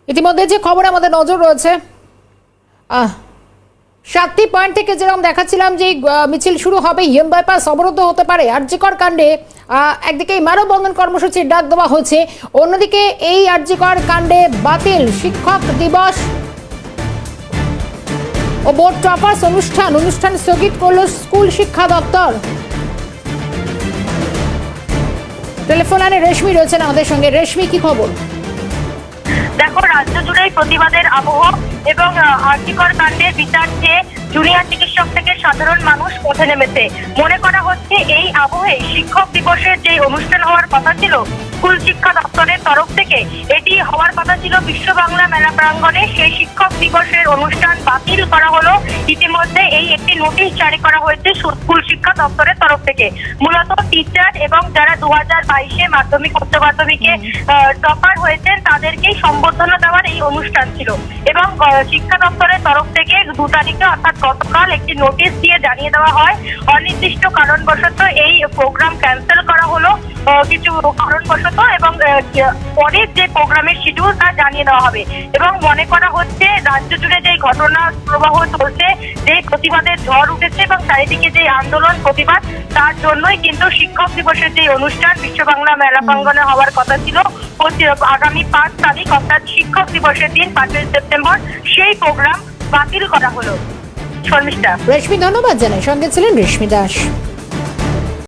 ইতিমধ্যে যে খবরে আমাদের নজর রয়েছে, 7টি পয়েন্ট থেকে যেরকম দেখাচ্ছিলাম যে মিছিল শুরু হবে, ইএম বাইপাস অবরুদ্ধ হতে পারে। আরজিকর কাণ্ডে একদিকে মানববন্ধন কর্মসূচির ডাক দেওয়া হয়েছে, অন্যদিকে এই আরজিকর কাণ্ডে বাতিল শিক্ষক দিবস ও বোর্ড টপার্স অনুষ্ঠান স্থগিত করল স্কুল শিক্ষা দপ্তর। টেলিফোন লাইনে রেশমি রয়েছেন আমাদের সঙ্গে। রেশমি, কি খবর? দেখো, রাজ্য জুড়েই প্রতিবাদের আবহ এবং আরজিকর কাণ্ডের বিচার চেয়ে জুনিয়র চিকিৎসক থেকে সাধারণ মানুষ পথে নেমেছে। মনে করা হচ্ছে এই আবহে শিক্ষক দিবসের যে অনুষ্ঠান হওয়ার কথা ছিল স্কুল শিক্ষা দপ্তরের তরফ থেকে, এটি হওয়ার কথা ছিল বিশ্ব বাংলা মেলা প্রাঙ্গণে, সেই শিক্ষক দিবসের অনুষ্ঠান বাতিল করা হলো। ইতিমধ্যে এই একটি নোটিশ জারি করা হয়েছে স্কুল শিক্ষা দপ্তরের তরফ থেকে। মূলত টিচার এবং যারা 2022-এ মাধ্যমিক উচ্চ মাধ্যমিকে টপার হয়েছেন তাদেরকেই সম্বর্ধনা দেওয়ার এই অনুষ্ঠান ছিল এবং শিক্ষা দপ্তরের তরফ থেকে 2 তারিখে অর্থাৎ গতকাল একটি নোটিশ দিয়ে জানিয়ে দেওয়া হয় অনির্দিষ্ট কারণবশত এই প্রোগ্রাম ক্যান্সেল করা হলো, কিছু কারণবশত, এবং পরের যে প্রোগ্রামের শিডিউল তা জানিয়ে দেওয়া হবে। এবং মনে করা হচ্ছে রাজ্য জুড়ে যে ঘটনা প্রবাহ চলছে, যে প্রতিবাদের ঝড় উঠেছে এবং চারিদিকে যে আন্দোলন প্রতিবাদ, তার জন্যই কিন্তু শিক্ষক দিবসের যে অনুষ্ঠান বিশ্ব বাংলা মেলা প্রাঙ্গণে হওয়ার কথা ছিল আগামী 5 তারিখ অর্থাৎ শিক্ষক দিবসের দিন 5 সেপ্টেম্বর, সেই প্রোগ্রাম বাতিল করা হলো। শর্মিষ্ঠা। রেশমি, ধন্যবাদ জানাই। সঙ্গে ছিলেন রেশমি দাস।